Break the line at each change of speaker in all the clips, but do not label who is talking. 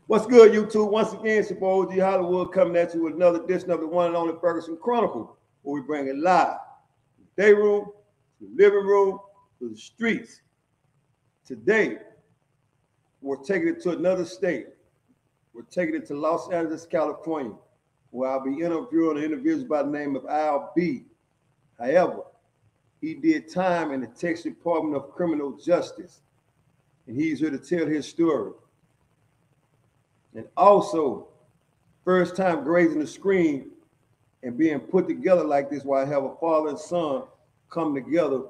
What's good, YouTube? Once again, it's your boy OG Hollywood coming at you with another edition of the one and only Ferguson Chronicles, where we bring it live from the day room, to the living room, to the streets. Today, we're taking it to another state. We're taking it to Los Angeles, California, where I'll be interviewing an individual by the name of Al B. However, he did time in the Texas Department of Criminal Justice, and he's here to tell his story. And also, first time grazing the screen and being put together like this, while I have a father and son come together,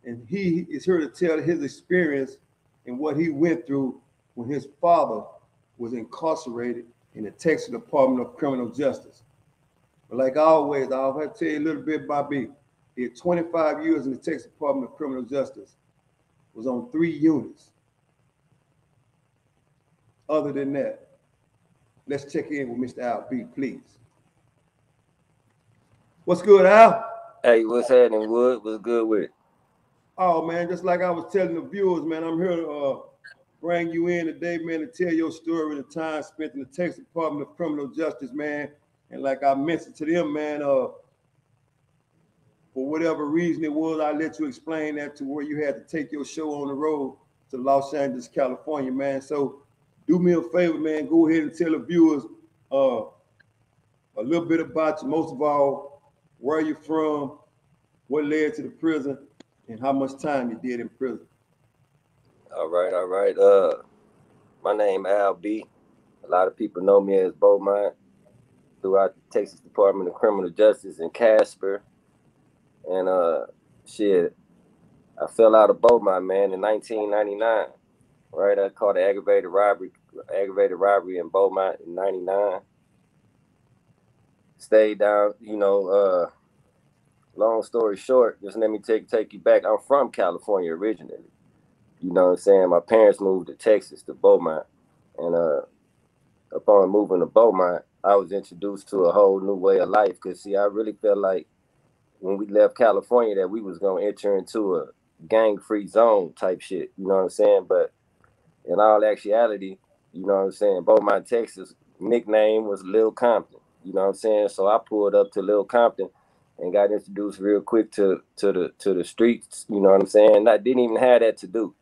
and he is here to tell his experience and what he went through when his father was incarcerated in the Texas Department of Criminal Justice. But like always, I'll have to tell you a little bit about me. He had 25 years in the Texas Department of Criminal Justice, was on 3 units. Other than that, let's check in with Mr. Al B, please. What's good, Al?
Hey, what's happening, Wood? What's good with it?
Oh, man, just like I was telling the viewers, man, I'm here to bring you in today, man, to tell your story of the time spent in the Texas Department of Criminal Justice, man. And like I mentioned to them, man, for whatever reason it was, I let you explain that to where you had to take your show on the road to Los Angeles, California, man. So do me a favor, man, go ahead and tell the viewers a little bit about you. Most of all, where you're from, what led to the prison, and how much time you did in prison.
All right. My name Al B. A lot of people know me as Beaumont throughout the Texas Department of Criminal Justice in Casper. And I fell out of Beaumont, man, in 1999. Right, I caught an aggravated robbery in Beaumont in 99. Stayed down, long story short, just let me take you back. I'm from California originally. You know what I'm saying? My parents moved to Texas, to Beaumont. And upon moving to Beaumont, I was introduced to a whole new way of life. Because, see, I really felt like when we left California that we was going to enter into a gang-free zone type shit. You know what I'm saying? But in all actuality, you know what I'm saying, Beaumont, Texas, nickname was Lil Compton. You know what I'm saying? So I pulled up to Lil Compton and got introduced real quick to the streets. You know what I'm saying? I didn't even have that to do.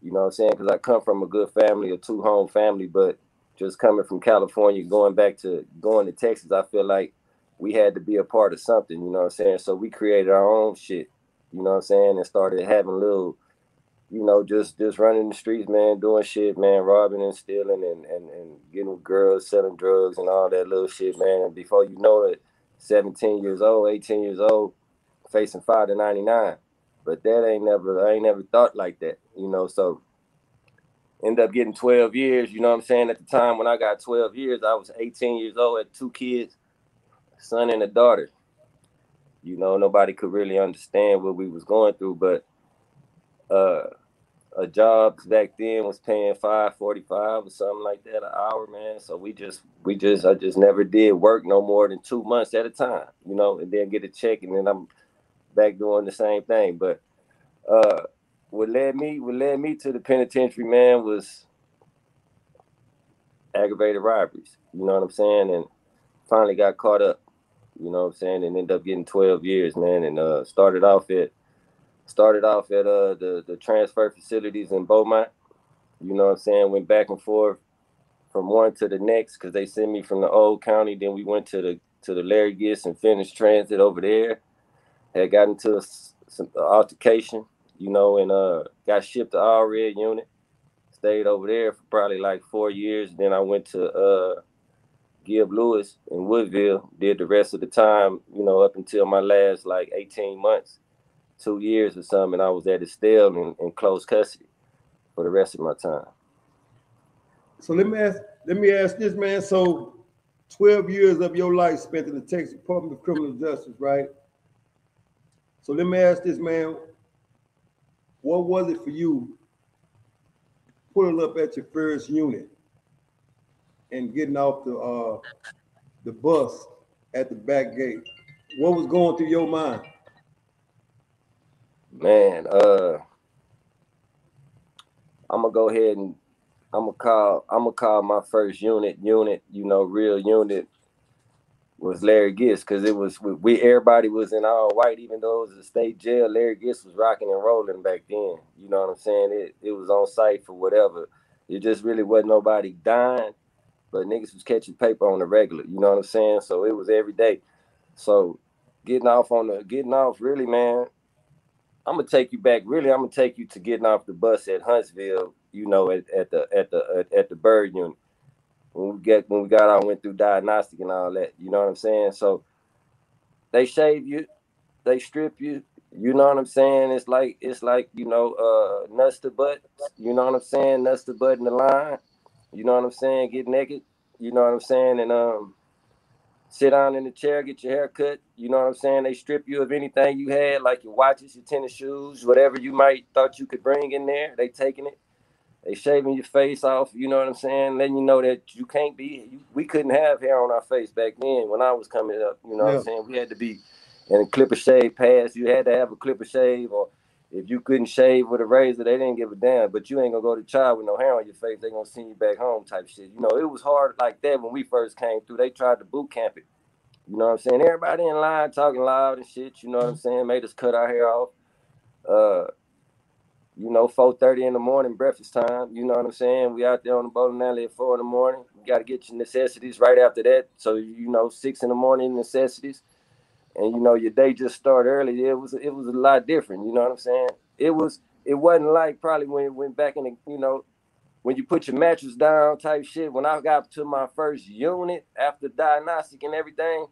You know what I'm saying? Because I come from a good family, a 2-home family, but just coming from California, going to Texas, I feel like we had to be a part of something. You know what I'm saying? So we created our own shit. You know what I'm saying? And started having little, just running the streets, man, doing shit, man, robbing and stealing and getting with girls, selling drugs and all that little shit, man. And before you know it, 17 years old, 18 years old, facing 5 to 99. But I ain't never thought like that, so end up getting 12 years, you know what I'm saying? At the time when I got 12 years, I was 18 years old, had 2 kids, a son and a daughter. Nobody could really understand what we was going through, but a job back then was paying $5.45 or something like that an hour, man. So I just never did work no more than 2 months at a time, and then get a check, and then I'm back doing the same thing. But what led me to the penitentiary, man, was aggravated robberies. You know what I'm saying? And finally got caught up. You know what I'm saying? And ended up getting 12 years, man. And started off at the transfer facilities in Beaumont. You know what I'm saying? Went back and forth from one to the next because they sent me from the old county. Then we went to the Larry Gist and finished transit over there. Had got into some altercation, and got shipped to All Red Unit. Stayed over there for probably like 4 years. Then I went to Gib Lewis in Woodville. Did the rest of the time, up until my last like 18 months. 2 years or something, and I was at Estelle in close custody for the rest of my time.
So let me ask this, man. So 12 years of your life spent in the Texas Department of Criminal Justice, right? So let me ask this, man. What was it for you pulling up at your first unit and getting off the bus at the back gate? What was going through your mind?
Man, I'm gonna go ahead and I'm gonna call my first unit, you know, real unit was Larry Gist, because it was everybody was in all white, even though it was a state jail. Larry Gist was rocking and rolling back then. You know what I'm saying? It was on site for whatever. It just really wasn't nobody dying, but niggas was catching paper on the regular. You know what I'm saying? So it was every day. So getting off really, man. I'm gonna take you back. Really, I'm gonna take you to getting off the bus at Huntsville. You know, at the Bird Unit. When we got out, went through diagnostic and all that. You know what I'm saying? So they shave you, they strip you. You know what I'm saying? It's like you know, nuts to butt. You know what I'm saying? Nuts to butt in the line. You know what I'm saying? Get naked. You know what I'm saying? And sit down in the chair, get your hair cut. You know what I'm saying? They strip you of anything you had, like your watches, your tennis shoes, whatever you might thought you could bring in there. They taking it. They shaving your face off. You know what I'm saying? Letting you know that you can't be. We couldn't have hair on our face back then when I was coming up. You know what I'm saying? We had to be in a clipper shave pass. You had to have a clipper shave, or if you couldn't shave with a razor, they didn't give a damn. But you ain't gonna go to trial with no hair on your face. They gonna send you back home type shit. You know, it was hard like that when we first came through. They tried to boot camp it. You know what I'm saying? Everybody in line talking loud and shit. You know what I'm saying? Made us cut our hair off. You know, 4:30 in the morning, breakfast time. You know what I'm saying? We out there on the bowling alley at 4 in the morning. You got to get your necessities right after that. So, you know, 6 in the morning necessities. And, you know, your day just started early. It was a lot different. You know what I'm saying? It wasn't like probably when it went back in the, you know, when you put your mattress down type shit. When I got to my first unit after diagnostic and everything,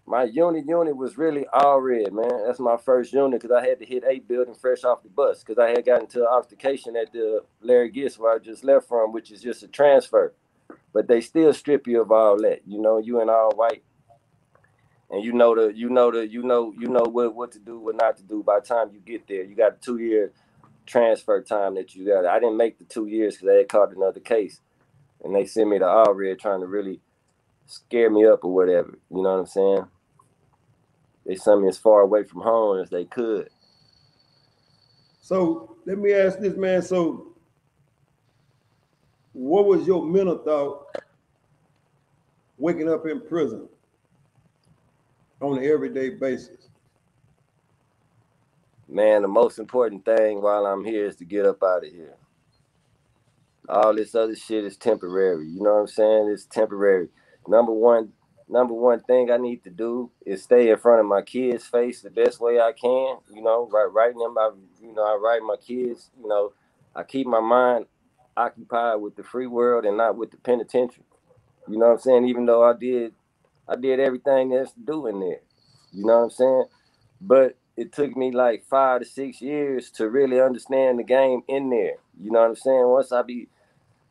my unit was really all red, man. That's my first unit, because I had to hit 8 building fresh off the bus, because I had gotten to an altercation at the Larry Gist where I just left from, which is just a transfer. But they still strip you of all that. You know, you in all white, and you know what to do, what not to do. By the time you get there, you got a 2-year transfer time that you got. I didn't make the 2 years because I had caught another case, and they sent me to all red trying to really scare me up or whatever. You know what I'm saying? They sent me as far away from home as they could.
So let me ask this, man. So what was your mental thought waking up in prison on an everyday basis?
Man, the most important thing while I'm here is to get up out of here. All this other shit is temporary. You know what I'm saying? It's temporary. Number one thing I need to do is stay in front of my kids' face the best way I can. You know, writing them. I write my kids. You know, I keep my mind occupied with the free world and not with the penitentiary. You know what I'm saying? Even though I did everything there's to do in there. You know what I'm saying? But it took me like 5 to 6 years to really understand the game in there. You know what I'm saying?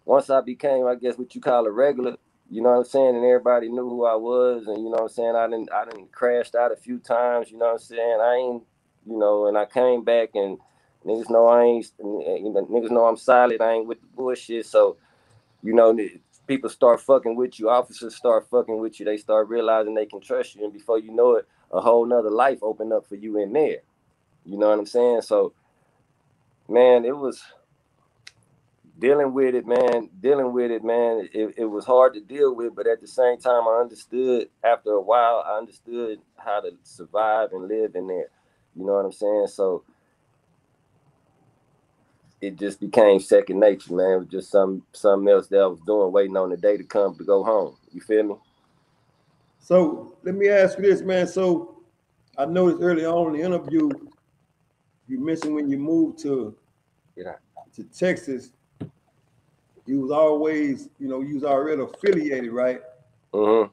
Once I became, I guess, what you call a regular, you know what I'm saying, and everybody knew who I was, and you know what I'm saying, I didn't crashed out a few times, you know what I'm saying, I ain't, you know, and I came back, and niggas know niggas know I'm solid, I ain't with the bullshit, so, you know, people start fucking with you, officers start fucking with you, they start realizing they can trust you, and before you know it, a whole nother life opened up for you in there, you know what I'm saying, so, man, it was... Dealing with it, man. It was hard to deal with, but at the same time, I understood. After a while, I understood how to survive and live in there. You know what I'm saying? So it just became second nature, man. It was just something else that I was doing, waiting on the day to come to go home. You feel me?
So let me ask you this, man. So I noticed early on in the interview, you mentioned when you moved to Texas, you was always, you know, you was already affiliated, right?
Mm-hmm.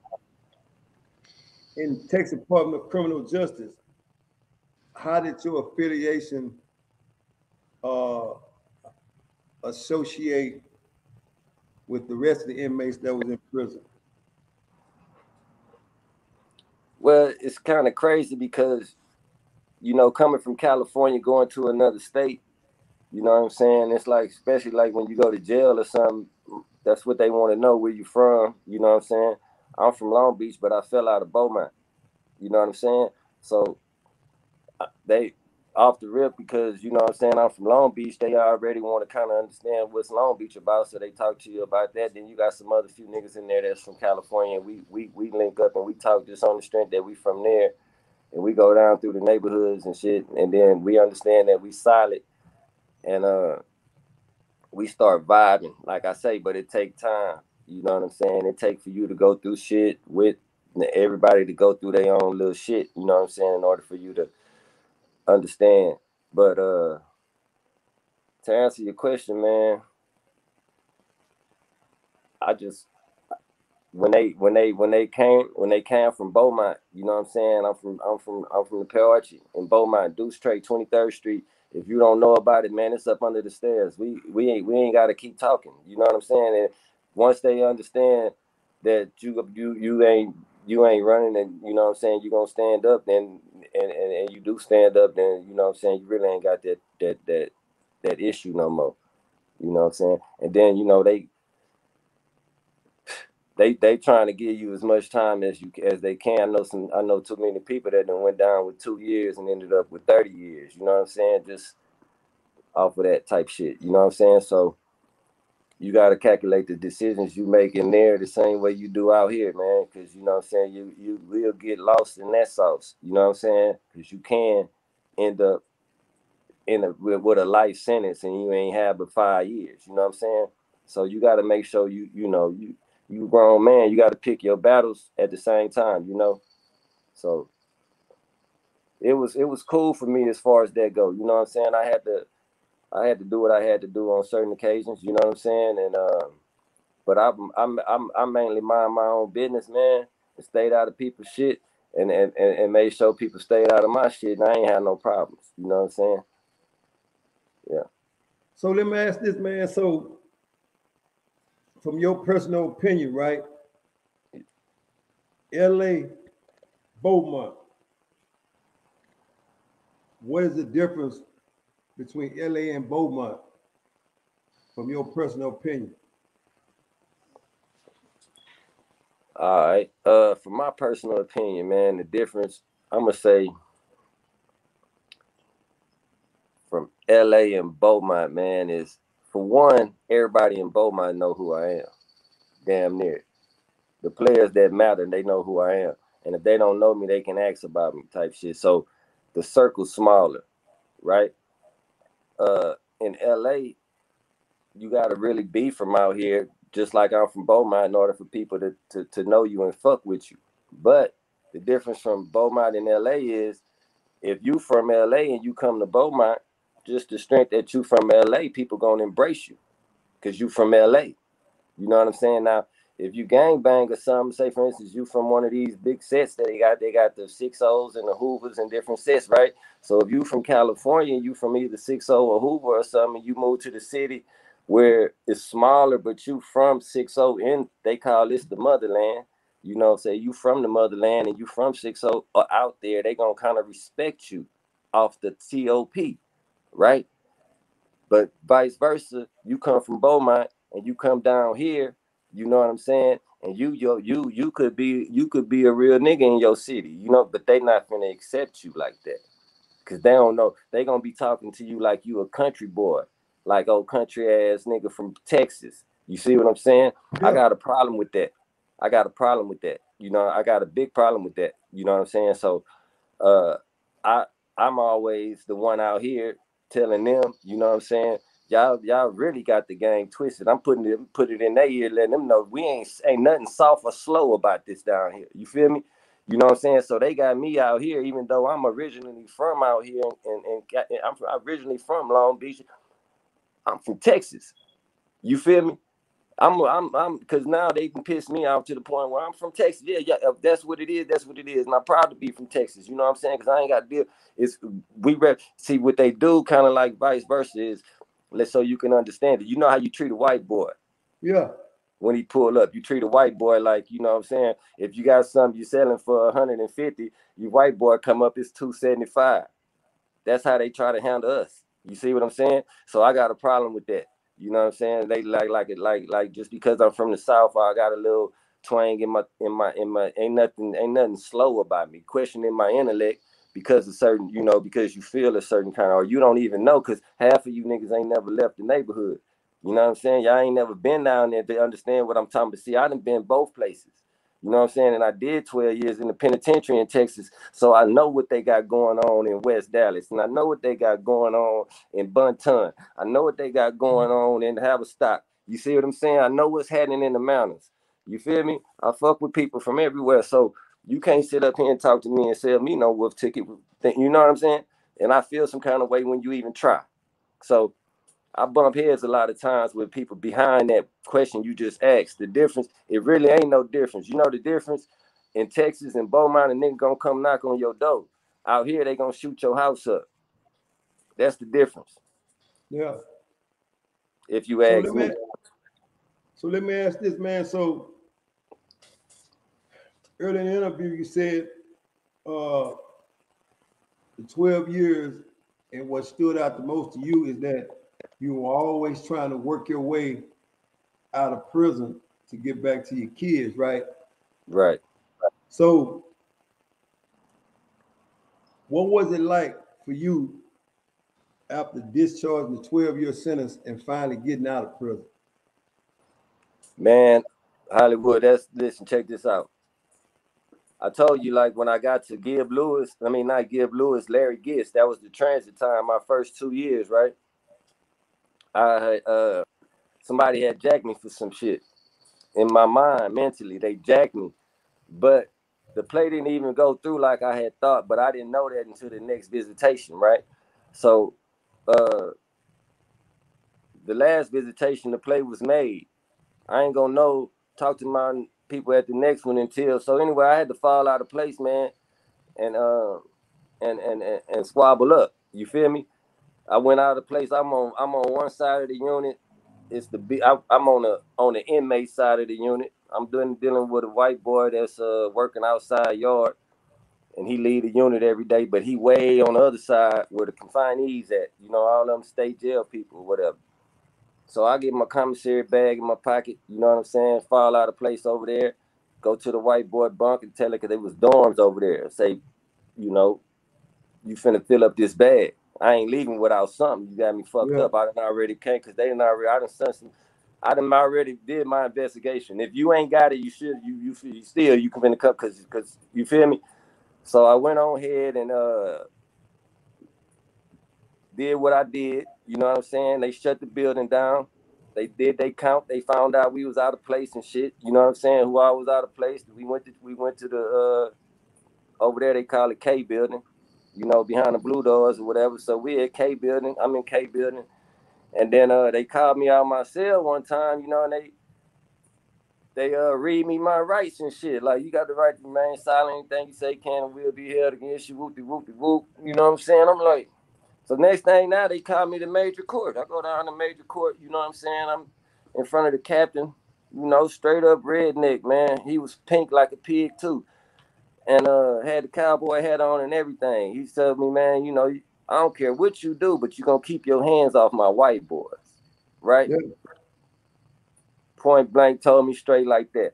In Texas Department of Criminal Justice. How did your affiliation associate with the rest of the inmates that was in prison?
Well, it's kind of crazy because, you know, coming from California, going to another state, you know what I'm saying? It's like, especially like when you go to jail or something, that's what they want to know, where you from. You know what I'm saying? I'm from Long Beach, but I fell out of Beaumont. You know what I'm saying? So off the rip, because you know what I'm saying, I'm from Long Beach. They already want to kind of understand what's Long Beach about, so they talk to you about that. Then you got some other few niggas in there that's from California. We link up and we talk just on the strength that we from there, and we go down through the neighborhoods and shit, and then we understand that we solid, and we start vibing, like I say. But it take time. You know what I'm saying? It take for you to go through shit with everybody, to go through their own little shit. You know what I'm saying? In order for you to understand. But to answer your question, man, I just when they came from Beaumont, you know what I'm saying? I'm from the Peoria in Beaumont, Deuce Trey, 23rd Street. If you don't know about it, man, it's up under the stairs. We ain't got to keep talking. You know what I'm saying? And once they understand that you ain't running, and you know what I'm saying, you gonna stand up, then and you do stand up, then you know what I'm saying, you really ain't got that issue no more. You know what I'm saying? And then you know they trying to give you as much time as they can. I know too many people that done went down with 2 years and ended up with 30 years. You know what I'm saying? Just off of that type shit. You know what I'm saying? So you got to calculate the decisions you make in there the same way you do out here, man. Because you know what I'm saying, you will get lost in that sauce. You know what I'm saying? Because you can end up with a life sentence and you ain't have but 5 years. You know what I'm saying? So you got to make sure you grown man. You got to pick your battles at the same time. You know, so it was cool for me as far as that go. You know what I'm saying? I had to do what I had to do on certain occasions. You know what I'm saying? And but I mainly mind my own business, man, and stayed out of people's shit, and made sure people stayed out of my shit, and I ain't had no problems. You know what I'm saying? Yeah.
So let me ask this, man. So, from your personal opinion, right? LA, Beaumont. What is the difference between LA and Beaumont, from your personal opinion?
All right. For my personal opinion, man, the difference, I'm gonna say, from LA and Beaumont, man, is, for one, everybody in Beaumont know who I am. Damn near. The players that matter, they know who I am. And if they don't know me, they can ask about me type shit. So the circle's smaller, right? In LA, you gotta really be from out here, just like I'm from Beaumont, in order for people to know you and fuck with you. But the difference from Beaumont and LA is, if you from LA and you come to Beaumont, just the strength that you from LA, people gonna embrace you because you from LA. You know what I'm saying? Now, if you gang bang or something, say for instance, you from one of these big sets that they got the 6-0s and the Hoovers and different sets, right? So if you from California, you from either 6-0 or Hoover or something, you move to the city where it's smaller, but you from 6-0, and they call this the motherland. You know, say you from the motherland and you from 6-0 or out there, they gonna kind of respect you off the TOP, right? But vice versa, you come from Beaumont and you come down here, you know what I'm saying? And you could be a real nigga in your city, you know, but they not gonna accept you like that. Cause they don't know. They gonna be talking to you like you a country boy, like old country ass nigga from Texas. You see what I'm saying?
Yeah.
I got a problem with that. You know, I got a big problem with that. You know what I'm saying? So uh I I'm always the one out here telling them, you know what I'm saying? Y'all really got the game twisted. I'm put it in their ear, letting them know we ain't nothing soft or slow about this down here. You feel me? You know what I'm saying? So they got me out here, even though I'm originally from out here, and I'm originally from Long Beach. I'm from Texas. You feel me? I'm because now they can piss me off to the point where I'm from Texas. Yeah, if that's what it is, that's what it is. And I'm proud to be from Texas. You know what I'm saying? Because I ain't got to deal. See what they do, kind of like vice versa, is so you can understand it. You know how you treat a white boy.
Yeah.
When he pull up, you treat a white boy like, you know what I'm saying? If you got something you're selling for 150, your white boy come up, it's 275. That's how they try to handle us. You see what I'm saying? So I got a problem with that. You know what I'm saying? They like just because I'm from the South, I got a little twang in my ain't nothing slow about me. Questioning my intellect, because of certain, you know, because you feel a certain kind of, or you don't even know, because half of you niggas ain't never left the neighborhood. You know what I'm saying? Y'all ain't never been down there to understand what I'm talking about. See, I done been both places. You know what I'm saying? And I did 12 years in the penitentiary in Texas, so I know what they got going on in West Dallas, and I know what they got going on in Bunton. I know what they got going on in Haverstock. You see what I'm saying? I know what's happening in the mountains. You feel me? I fuck with people from everywhere, so you can't sit up here and talk to me and sell me no wolf ticket. You know what I'm saying? And I feel some kind of way when you even try. So I bump heads a lot of times with people behind that question you just asked. The difference, it really ain't no difference. You know the difference? In Texas and Beaumont, a nigga gonna come knock on your door. Out here, they gonna shoot your house up. That's the difference.
Yeah.
If you ask me.
So let me ask this, man. So early in the interview, you said the 12 years, and what stood out the most to you is that you were always trying to work your way out of prison to get back to your kids, right?
Right.
So what was it like for you after discharging the 12-year sentence and finally getting out of prison?
Man, Hollywood, listen, check this out. I told you, like, when I got to Larry Gist, that was the transit time, my first 2 years, right? I had, somebody had jacked me for some shit. In my mind, mentally, they jacked me. But the play didn't even go through like I had thought, but I didn't know that until the next visitation, right? So, the last visitation, the play was made. I ain't gonna know, talk to my people at the next one until, so anyway, I had to fall out of place, man, and squabble up. You feel me? I went out of place. I'm on one side of the unit. It's I'm on the inmate side of the unit. I'm dealing with a white boy that's working outside yard, and he leave the unit every day, but he way on the other side where the consignees at. You know, all them state jail people or whatever. So I get my commissary bag in my pocket, you know what I'm saying, fall out of place over there, go to the white boy bunk and tell her, because there was dorms over there, say, you know, you finna fill up this bag. I ain't leaving without something. You got me fucked up. I done already came, because they done already, I done already did my investigation. If you ain't got it, you should, you still, you can finna come, because you feel me? So I went on ahead and did what I did. You know what I'm saying? They shut the building down. They did they count. They found out we was out of place and shit. You know what I'm saying? Who I was out of place. We went to the over there. They call it K building. You know, behind the blue doors or whatever. So we at K building. I'm in K building, and then they called me out my cell one time. You know, and they read me my rights and shit. Like, you got the right to remain silent. Anything you say can and will be held against you. Whoop de whoop de whoop. You know what I'm saying? I'm like. So next thing now, they call me to major court. I go down to major court, you know what I'm saying? I'm in front of the captain, you know, straight up redneck, man. He was pink like a pig too. And had the cowboy hat on and everything. He told me, man, you know, I don't care what you do, but you're going to keep your hands off my white boys, right? Yeah. Point blank told me straight like that.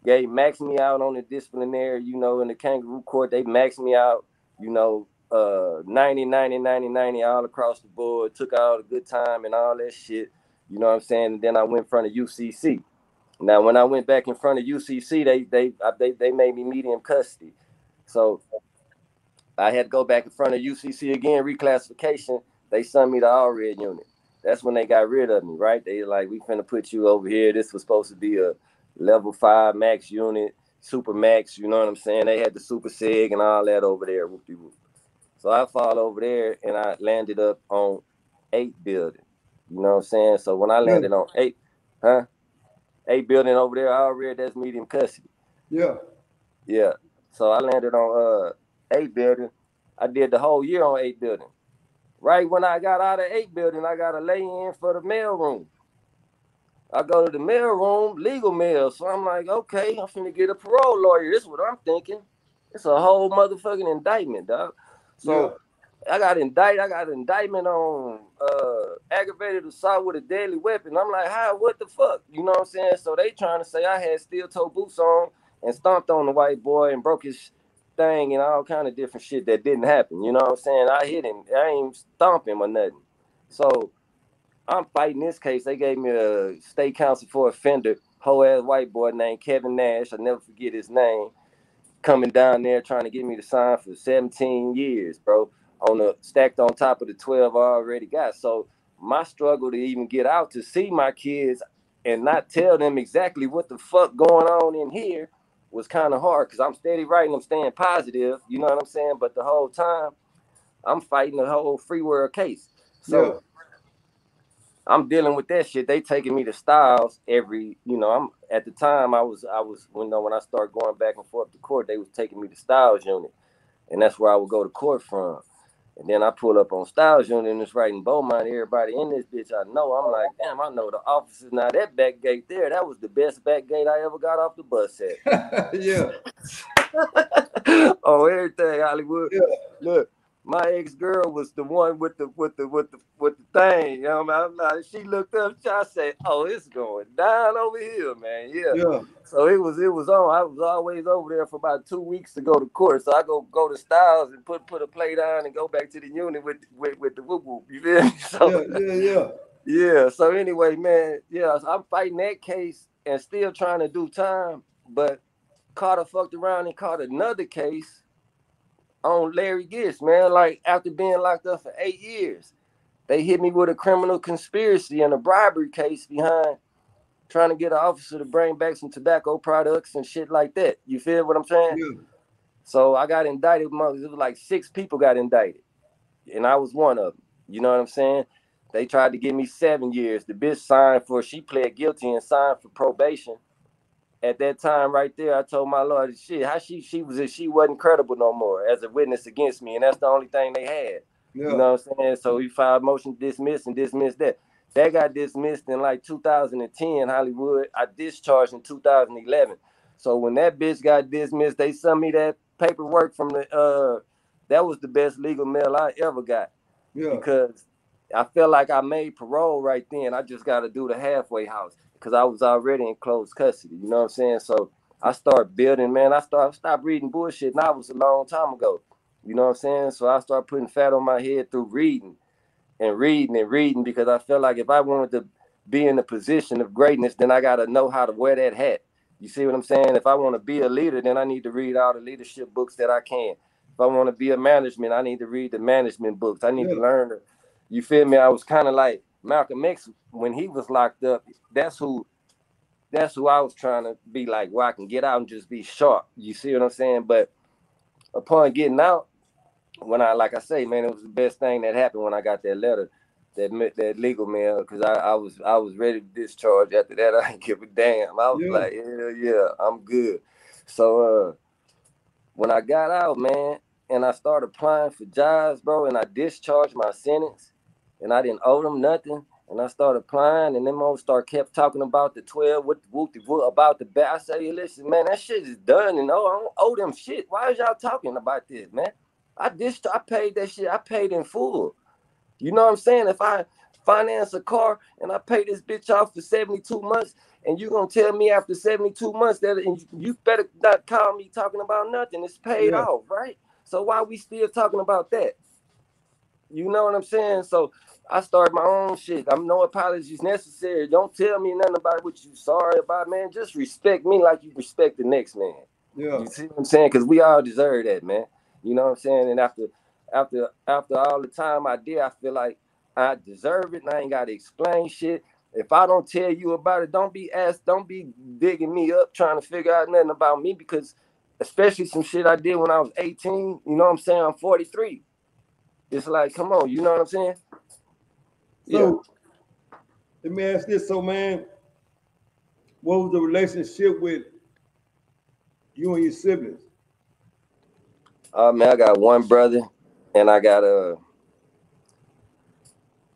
They maxed me out on the disciplinary, you know, in the kangaroo court. They maxed me out, you know, 90, 90, 90, 90 all across the board, took all the good time and all that shit. You know what I'm saying? And then I went in front of UCC. Now, when I went back in front of UCC, they made me medium custody. So I had to go back in front of UCC again, reclassification. They sent me to all red unit. That's when they got rid of me, right? They like, we finna put you over here. This was supposed to be a level 5 max unit, super max, you know what I'm saying? They had the super seg and all that over there. Whoop-de-whoop. So I fall over there and I landed up on 8 building. You know what I'm saying? So when I landed on 8 building over there, I already, that's medium custody.
Yeah.
Yeah. So I landed on 8 building. I did the whole year on 8 building. Right when I got out of 8 building, I got a lay-in for the mail room. I go to the mail room, legal mail. So I'm like, okay, I'm finna get a parole lawyer. This is what I'm thinking. It's a whole motherfucking indictment, dog. So I got indictment on aggravated assault with a deadly weapon. I'm like, how? What the fuck? You know what I'm saying? So they trying to say I had steel toe boots on and stomped on the white boy and broke his thing and all kind of different shit that didn't happen. You know what I'm saying? I hit him. I ain't stomp him or nothing. So I'm fighting this case. They gave me a state counsel for offender, whole ass white boy named Kevin Nash. I'll never forget his name. Coming down there trying to get me to sign for 17 years, bro. Stacked on top of the 12 I already got. So my struggle to even get out to see my kids and not tell them exactly what the fuck going on in here was kind of hard because I'm steady writing, I'm staying positive, you know what I'm saying? But the whole time I'm fighting the whole free world case. So I'm dealing with that shit. They taking me to Styles I'm at the time I was when I started going back and forth to court, they was taking me to Styles Unit. And that's where I would go to court from. And then I pull up on Styles Unit and it's right in Beaumont. Everybody in this bitch I know. I'm like, damn, I know the officers. Now that back gate there, that was the best back gate I ever got off the bus at.
Yeah.
Oh, everything, Hollywood.
Yeah.
Look, my ex-girl was the one with the thing. You know what I mean? I'm like, she looked up, I said, oh, it's going down over here, man. Yeah. So it was on. I was always over there for about 2 weeks to go to court. So I go to Styles and put a plate on and go back to the unit with the whoop whoop. You feel me? So, yeah. So anyway, man, so I'm fighting that case and still trying to do time, but Carter fucked around and caught another case on Larry Gist, man. Like after being locked up for 8 years, they hit me with a criminal conspiracy and a bribery case behind trying to get an officer to bring back some tobacco products and shit like that. You feel what I'm saying?
Yeah.
So I got indicted. It was like 6 people got indicted, and I was one of them. You know what I'm saying? They tried to give me 7 years. The bitch she pled guilty and signed for probation. At that time right there, I told my lawyer, shit, how she wasn't credible no more as a witness against me, and that's the only thing they had. Yeah. You know what I'm saying? So he filed motion to dismiss and dismissed that. That got dismissed in like 2010, Hollywood. I discharged in 2011. So when that bitch got dismissed, they sent me that paperwork from that was the best legal mail I ever got. Yeah. Because I felt like I made parole right then. I just got to do the halfway house because I was already in close custody. You know what I'm saying? So I started building, man. I stopped reading bullshit novels a long time ago. You know what I'm saying? So I started putting fat on my head through reading because I felt like if I wanted to be in a position of greatness, then I got to know how to wear that hat. You see what I'm saying? If I want to be a leader, then I need to read all the leadership books that I can. If I want to be a management, I need to read the management books. I need to learn. You feel me? I was kind of like Malcolm X when he was locked up. That's who I was trying to be like, where I can get out and just be sharp. You see what I'm saying? But upon getting out, when like I say, man, it was the best thing that happened when I got that letter, that legal mail, because I was ready to discharge. After that, I didn't give a damn. I was like, yeah, I'm good. So when I got out, man, and I started applying for jobs, bro, and I discharged my sentence, and I didn't owe them nothing, and I started applying, and them old kept talking about the 12, about the back. I say, listen, man, that shit is done, and I don't owe them shit. Why is y'all talking about this, man? I paid that shit. I paid in full. You know what I'm saying? If I finance a car and I pay this bitch off for 72 months, and you gonna tell me after 72 months that you better not call me talking about nothing. It's paid off, right? So why we still talking about that? You know what I'm saying? So I started my own shit. I'm no apologies necessary. Don't tell me nothing about what you sorry about, man. Just respect me like you respect the next man. Yeah. You see what I'm saying? Because we all deserve that, man. You know what I'm saying? And after all the time I did, I feel like I deserve it and I ain't got to explain shit. If I don't tell you about it, don't be digging me up trying to figure out nothing about me, because especially some shit I did when I was 18, you know what I'm saying? I'm 43. It's like, come on, you know what I'm saying?
So, let me ask this. So, man, what was the relationship with you and your siblings?
Man, I got one brother, and I got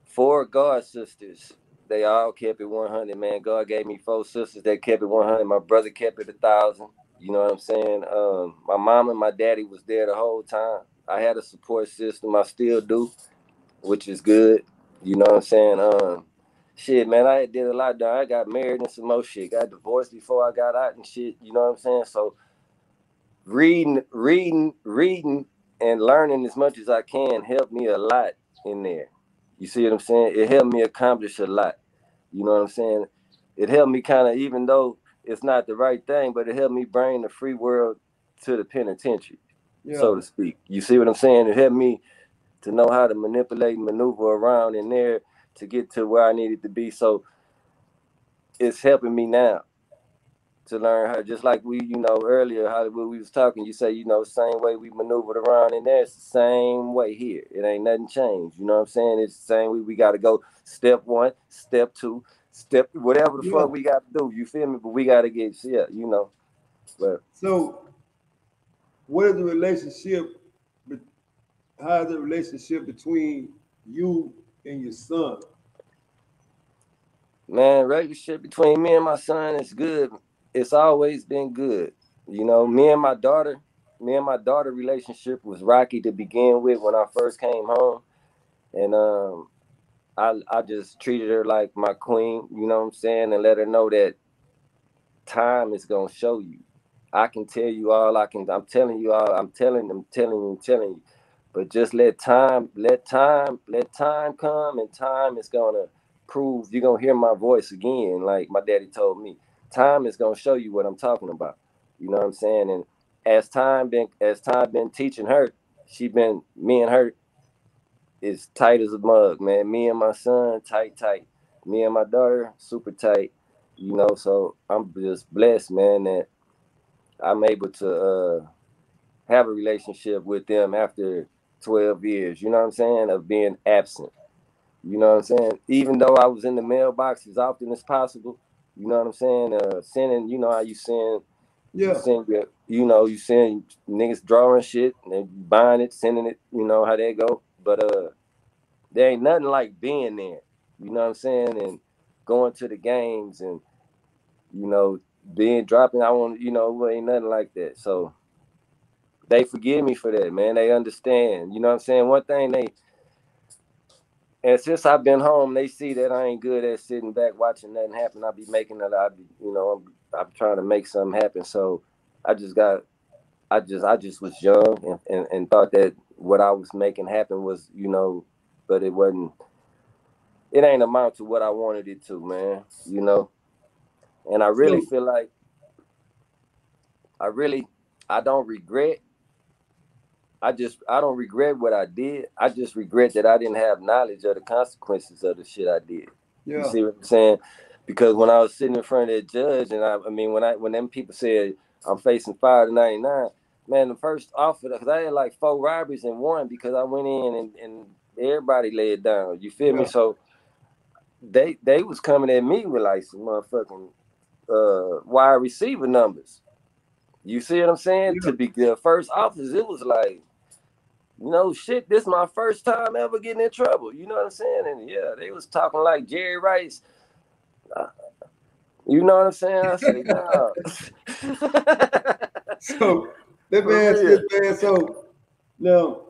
4 god sisters. They all kept it 100, man. God gave me 4 sisters that kept it 100. My brother kept it 1,000. You know what I'm saying? My mom and my daddy was there the whole time. I had a support system. I still do, which is good. You know what I'm saying? Shit, man, I did a lot. I got married and some more shit. Got divorced before I got out and shit. You know what I'm saying? So reading, and learning as much as I can helped me a lot in there. You see what I'm saying? It helped me accomplish a lot. You know what I'm saying? It helped me kind of, even though it's not the right thing, but it helped me bring the free world to the penitentiary, so to speak. You see what I'm saying? It helped me to know how to manipulate and maneuver around in there to get to where I needed to be. So it's helping me now to learn how, just like we, earlier, Hollywood, we was talking, you say, same way we maneuvered around in there, it's the same way here. It ain't nothing changed. You know what I'm saying? It's the same way. We got to go step 1, step 2, step, whatever the fuck we got to do. You feel me? But we got to get, But
so what is the relationship, how is the relationship between you and your son?
Man, relationship between me and my son is good. It's always been good. Me and my daughter relationship was rocky to begin with when I first came home. And I just treated her like my queen, you know what I'm saying, and let her know that time is gonna show you. I can tell you all I can. I'm telling you all. I'm telling you. But just let time come, and time is gonna prove. You're gonna hear my voice again, like my daddy told me. Time is gonna show you what I'm talking about. You know what I'm saying? And as time been teaching her, me and her is tight as a mug, man. Me and my son, tight. Me and my daughter, super tight. So I'm just blessed, man, that I'm able to have a relationship with them after 12 years, you know what I'm saying, of being absent. You know what I'm saying? Even though I was in the mailbox as often as possible, you know what I'm saying? Sending, you know how you send, you send niggas drawing shit and buying it, sending it, you know how they go. But there ain't nothing like being there, you know what I'm saying? And going to the games and, dropping, ain't nothing like that. So they forgive me for that, man. They understand. You know what I'm saying? One thing and since I've been home, they see that I ain't good at sitting back watching nothing happen. I'm trying to make something happen. So I just was young and thought that what I was making happen was, but it ain't amount to what I wanted it to, man, And I really feel like I don't regret. I don't regret what I did. I just regret that I didn't have knowledge of the consequences of the shit I did. Yeah. You see what I'm saying? Because when I was sitting in front of that judge, and when them people said I'm facing 5 to 99, man, the first offer, because I had like 4 robberies in one, because I went in and everybody laid down. You feel me? So they was coming at me with like some motherfucking wide receiver numbers. You see what I'm saying? Yeah. To be the first office, it was like, shit, this is my first time ever getting in trouble. You know what I'm saying? And yeah, they was talking like Jerry Rice. You know what I'm saying? I say, nah.
So, let me ask you, man. So, now,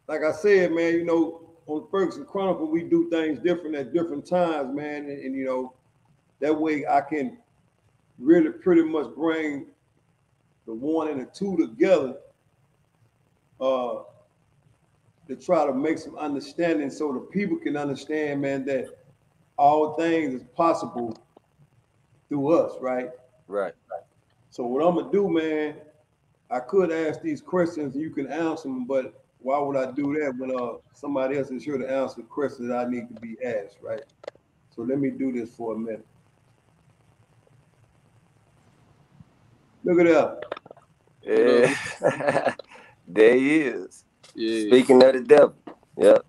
like I said, man, on Ferguson Chronicles, we do things different at different times, man. And that way I can really pretty much bring the 1 and the 2 together to try to make some understanding so the people can understand, man, that all things is possible through us, right?
Right.
So what I'm gonna do, man, I could ask these questions and you can answer them, but why would I do that when somebody else is here to answer the questions that I need to be asked, right? So let me do this for a minute. Look at that.
Yeah. There he is. Yeah. Speaking of the devil. Yep.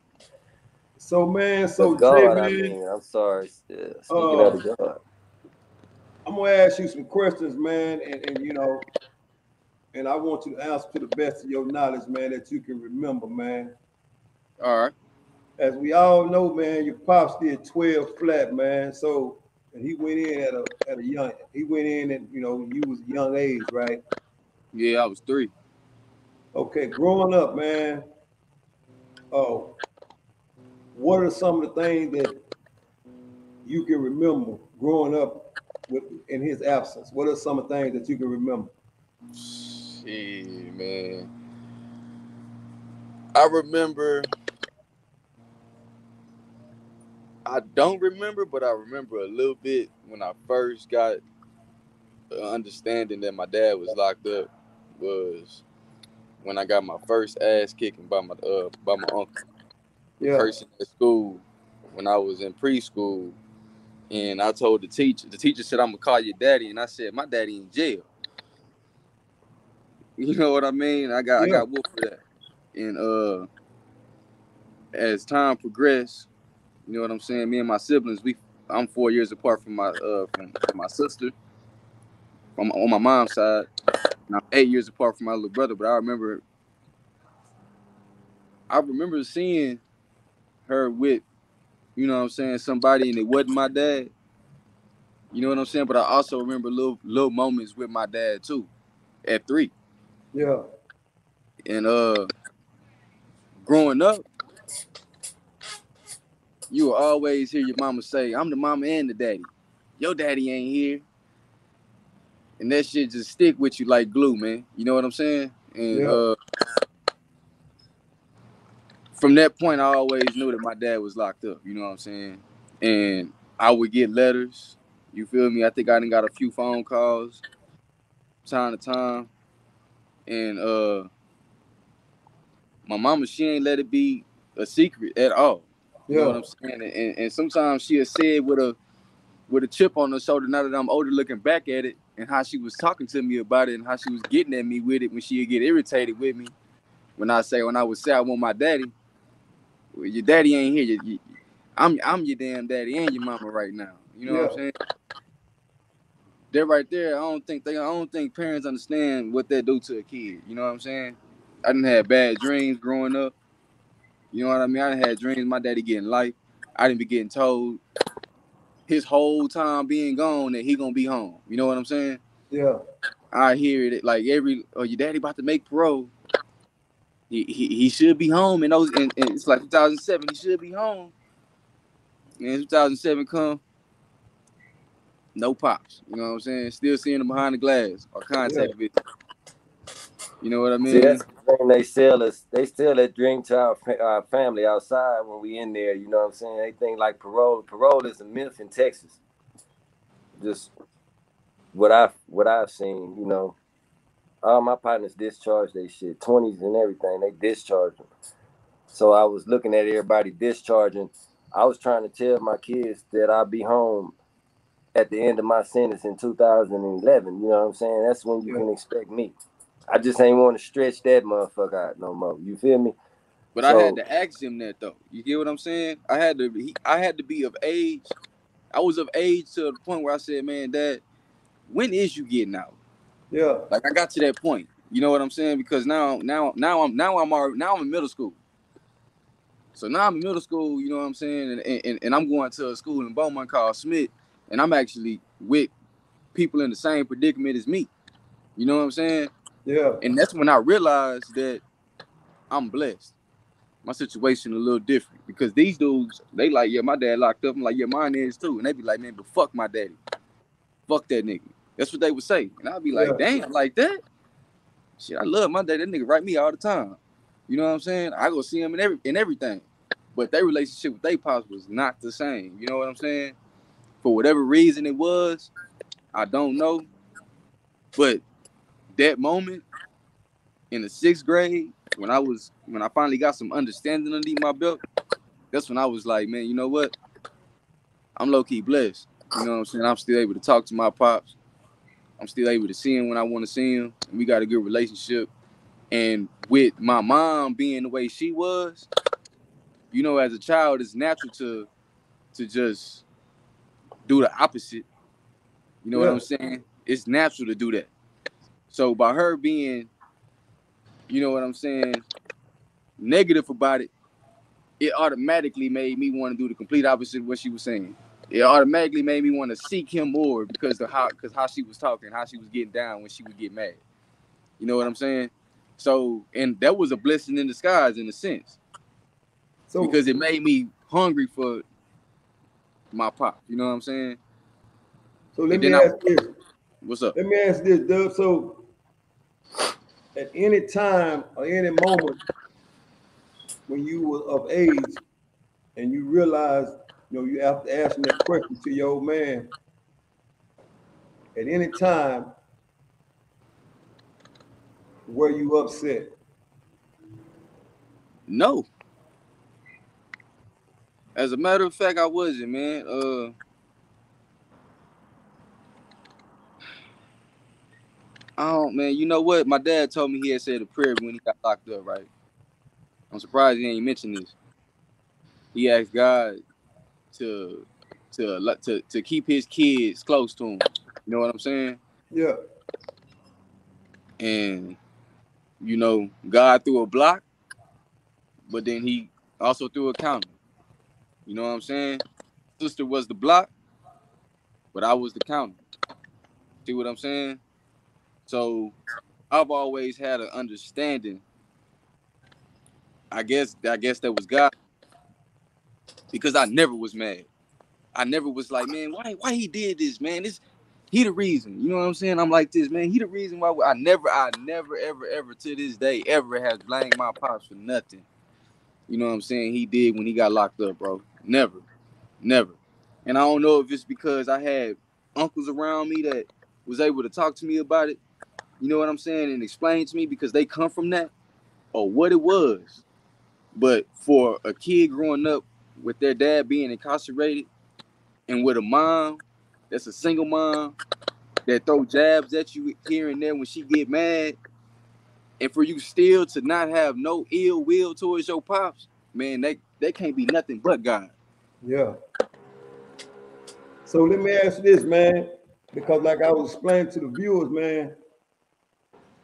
So, man,
God, man. I'm sorry. Speaking of the God.
I'm gonna ask you some questions, man, and I want you to answer to the best of your knowledge, man, that you can remember, man.
All right.
As we all know, man, your pops did 12 flat, man. So, and he went in at a young. He went in and you was a young age, right?
Yeah, I was 3.
Okay, growing up, man. Oh, what are some of the things that you can remember growing up in his absence? What are some of the things that you can remember?
Shit, man. I remember. I don't remember, but I remember a little bit when I first got understanding that my dad was locked up. Was when I got my first ass kicking by my uncle.
Yeah.
Cursing at school when I was in preschool, and I told the teacher. The teacher said, "I'm gonna call your daddy," and I said, "My daddy in jail." You know what I mean? I got whooped for that. And as time progressed, you know what I'm saying. Me and my siblings, I'm 4 years apart from my sister, on my mom's side, and I'm 8 years apart from my little brother. But I remember seeing her with, you know what I'm saying, somebody, and it wasn't my dad. You know what I'm saying? But I also remember little moments with my dad too, at 3.
Yeah.
And growing up, you will always hear your mama say, "I'm the mama and the daddy. Your daddy ain't here." And that shit just stick with you like glue, man. You know what I'm saying? And
Yeah.
From that point, I always knew that my dad was locked up. You know what I'm saying? And I would get letters. You feel me? I think I done got a few phone calls time to time. And my mama, she ain't let it be a secret at all. You know what I'm saying? And sometimes she'll say it with a chip on her shoulder. Now that I'm older, looking back at it, and how she was talking to me about it, and how she was getting at me with it when she'd get irritated with me. When I would say I want my daddy, well, your daddy ain't here. I'm your damn daddy and your mama right now. You know what I'm saying? That right there, I don't think parents understand what that do to a kid. You know what I'm saying? I didn't have bad dreams growing up. You know what I mean? I done had dreams my daddy getting life. I didn't be getting told his whole time being gone that he gonna be home. You know what I'm saying?
Yeah.
I hear it like your daddy about to make parole. He should be home, and it's like 2007. He should be home. And 2007 come, no pops. You know what I'm saying? Still seeing him behind the glass or contact with. You know what I mean?
See, that's the thing they sell us. They sell that dream to our family outside when we in there. You know what I'm saying? They think like parole. Parole is a myth in Texas. Just what I've seen. You know, all my partners discharged they shit, 20s and everything. They discharged them. So I was looking at everybody discharging. I was trying to tell my kids that I'll be home at the end of my sentence in 2011. You know what I'm saying? That's when you can expect me. I just ain't want to stretch that motherfucker out no more. You feel me?
But I had to ask him that though. You get what I'm saying? I had to be of age. I was of age to the point where I said, "Man, Dad, when is you getting out?"
Yeah.
Like I got to that point. You know what I'm saying? Because now I'm in middle school. So now I'm in middle school. You know what I'm saying? And I'm going to a school in Beaumont called Smith, and I'm actually with people in the same predicament as me. You know what I'm saying?
Yeah.
And that's when I realized that I'm blessed. My situation a little different because these dudes, they like, yeah, my dad locked up. I'm like, yeah, mine is too. And they be like, man, but fuck my daddy. Fuck that nigga. That's what they would say. And I'd be like, damn, like that? Shit, I love my daddy. That nigga write me all the time. You know what I'm saying? I go see him in everything. But their relationship with their pops was not the same. You know what I'm saying? For whatever reason it was, I don't know. But that moment in the 6th grade, when I finally got some understanding underneath my belt, that's when I was like, man, you know what? I'm low-key blessed. You know what I'm saying? I'm still able to talk to my pops. I'm still able to see him when I want to see him. And we got a good relationship. And with my mom being the way she was, you know, as a child, it's natural to just do the opposite. You know what I'm saying? It's natural to do that. So by her being, you know what I'm saying, negative about it, it automatically made me want to do the complete opposite of what she was saying. It automatically made me want to seek him more because how she was talking, how she was getting down when she would get mad. You know what I'm saying? So, and that was a blessing in disguise in a sense. So, because it made me hungry for my pop. You know what I'm saying?
So let me ask this.
What's up?
Let me ask this, Dub. So at any time or any moment when you were of age and you realize, you have to ask that question to your old man, at any time, were you upset?
No. As a matter of fact, I wasn't, man. Man, you know what? My dad told me he had said a prayer when he got locked up, right? I'm surprised he ain't mentioned this. He asked God to keep his kids close to him. You know what I'm saying?
Yeah.
And God threw a block, but then he also threw a counter. You know what I'm saying? Sister was the block, but I was the counter. See what I'm saying? So I've always had an understanding. I guess that was God, because I never was mad. I never was like, man, why he did this, man? He the reason. You know what I'm saying? I'm like this, man. He the reason why I never, ever to this day ever has blamed my pops for nothing. You know what I'm saying? He did when he got locked up, bro. Never. And I don't know if it's because I had uncles around me that was able to talk to me about it. You know what I'm saying? And explain to me because they come from that, or what it was. But for a kid growing up with their dad being incarcerated and with a mom that's a single mom that throw jabs at you here and there when she get mad, and for you still to not have no ill will towards your pops, man, they can't be nothing but God.
Yeah. So let me ask you this, man, because like I was explaining to the viewers, man,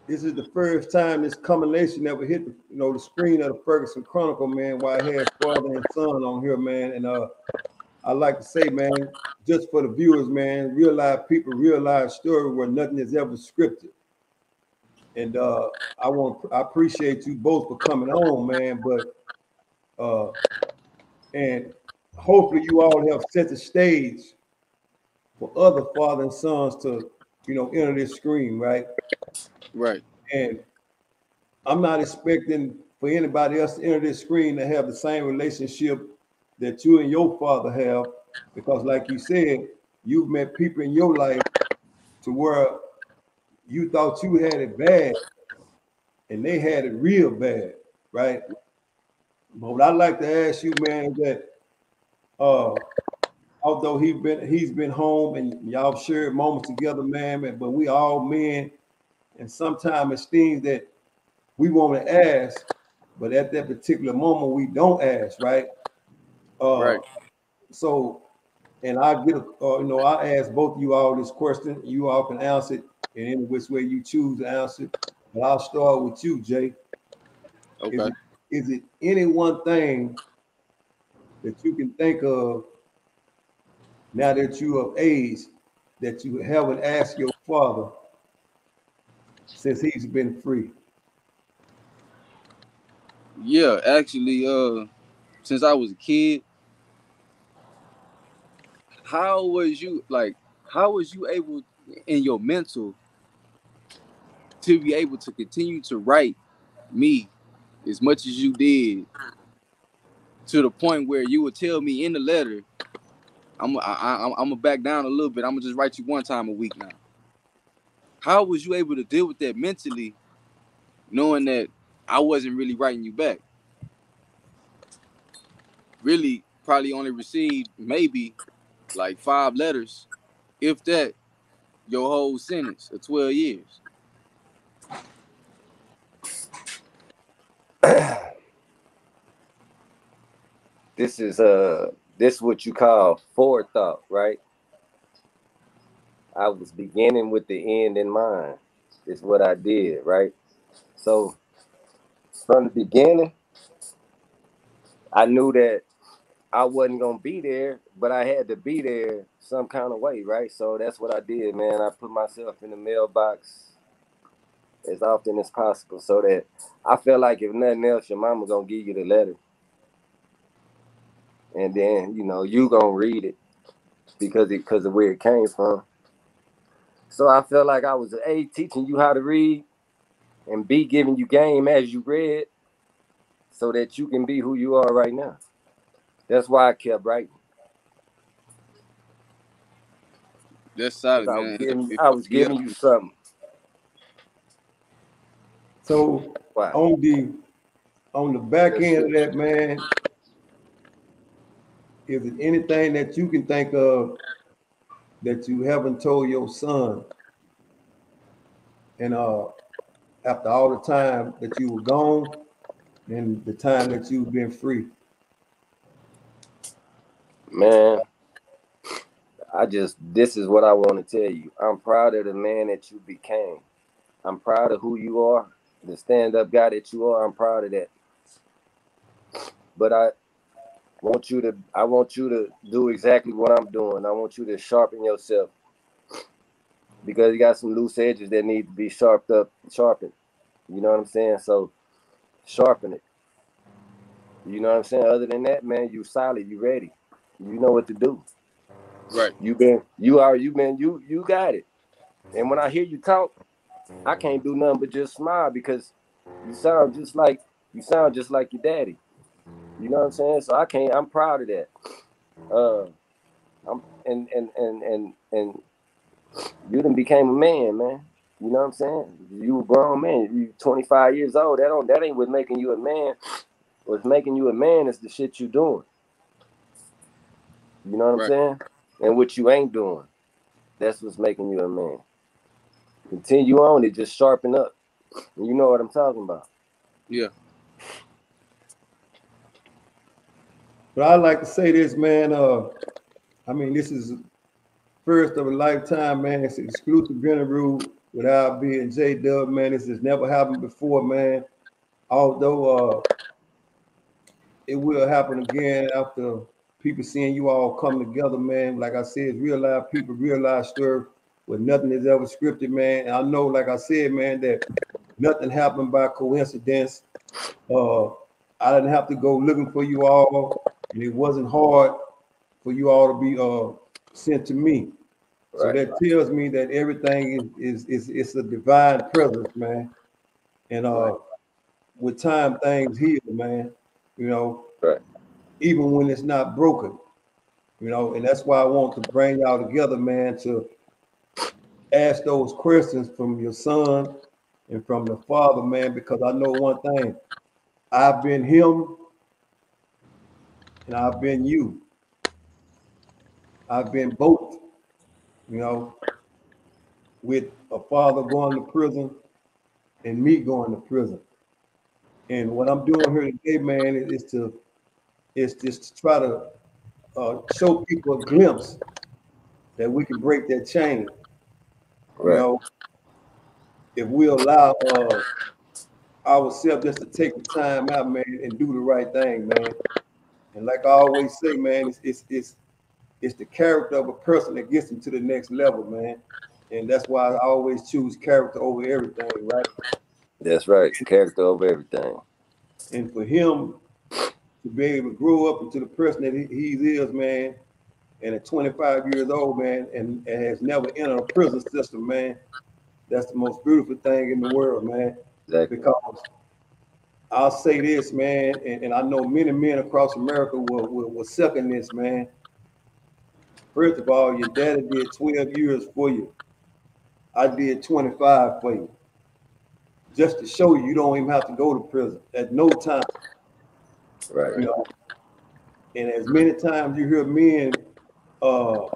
this is the first time this combination ever hit the screen of the Ferguson Chronicle, man, while I had father and son on here, man. And I like to say, man, just for the viewers, man, people realize story where nothing is ever scripted. And I appreciate you both for coming on, man. But and hopefully you all have set the stage for other father and sons to, enter this screen, right?
Right.
And I'm not expecting for anybody else to enter this screen to have the same relationship that you and your father have, because like you said, you've met people in your life to where you thought you had it bad and they had it real bad, right? But what I'd like to ask you, man, is that although he's been home and y'all shared moments together, man, but we all men, and sometimes it's things that we want to ask, but at that particular moment we don't ask, right?
Right.
So, and I I ask both of you all this question. You all can answer it in any which way you choose to answer it. But I'll start with you, Jay.
Okay.
Is it any one thing that you can think of now that you are of age that you haven't asked your father since he's been free?
Yeah, actually, since I was a kid, how was you able in your mental to be able to continue to write me as much as you did, to the point where you would tell me in the letter, I'm gonna back down a little bit. I'm gonna just write you one time a week now. How was you able to deal with that mentally, knowing that I wasn't really writing you back? Really, probably only received maybe like 5 letters, if that, your whole sentence of 12 years.
This is what you call forethought, right? I was beginning with the end in mind. Is what I did, right? So from the beginning, I knew that I wasn't gonna be there, but I had to be there some kind of way, right? So that's what I did, man. I put myself in the mailbox as often as possible, so that I felt like if nothing else, your mama gonna give you the letter, and then you gonna read it because of where it came from. So I felt like I was teaching you how to read, and B, giving you game as you read so that you can be who you are right now. That's why I kept writing.
That's solid, man.
I was giving you something.
So
Wow.
on the back end of that, man, is it anything that you can think of that you haven't told your son? And after all the time that you were gone and the time that you've been free?
Man, this is what I want to tell you. I'm proud of the man that you became. I'm proud of who you are, the stand-up guy that you are. I'm proud of that. But I want you to do exactly what I'm doing. I want you to sharpen yourself, because you got some loose edges that need to be sharpened. You know what I'm saying? So sharpen it. You know what I'm saying? Other than that, man, you solid, you ready. You know what to do.
Right.
You got it. And when I hear you talk, I can't do nothing but just smile, because you sound just like your daddy. You know what I'm saying? So I'm proud of that. And you done became a man, man. You know what I'm saying? You a grown man. You 25 years old. That ain't what's making you a man. What's making you a man is the shit you doing. You know what I'm saying? And what you ain't doing. That's what's making you a man. Continue on it. Just sharpen up. You know what I'm talking about.
Yeah.
But I like to say this, man. I mean, this is first of a lifetime, man. It's an exclusive interview without being J-Dub, man. This has never happened before, man. Although it will happen again after people seeing you all come together, man. Like I said, it's real life people, real life story where nothing is ever scripted, man. And I know, like I said, man, that nothing happened by coincidence. I didn't have to go looking for you all, and it wasn't hard for you all to be sent to me. So that tells me that everything is a divine presence, man. And with time, things heal, man. You know, even when it's not broken. You know, and that's why I want to bring y'all together, man, to ask those questions from your son and from the father, man, because I know one thing. I've been him and I've been you. I've been both, you know, with a father going to prison and me going to prison. And what I'm doing here today, man, is just to try to show people a glimpse that we can break that chain. You know, if we allow ourselves just to take the time out, man, and do the right thing, man. And like I always say, man, it's the character of a person that gets them to the next level, man. And that's why I always choose character over everything, right?
That's right. Character over everything.
And for him to be able to grow up into the person that he is, man, and at 25 years old, man, and has never entered a prison system, man, that's the most beautiful thing in the world, man.
Exactly.
Because I'll say this, man, and I know many men across America will second this, man. First of all, your daddy did 12 years for you. I did 25 for you. Just to show you don't even have to go to prison at no time.
Right.
You know? And as many times you hear men glamorize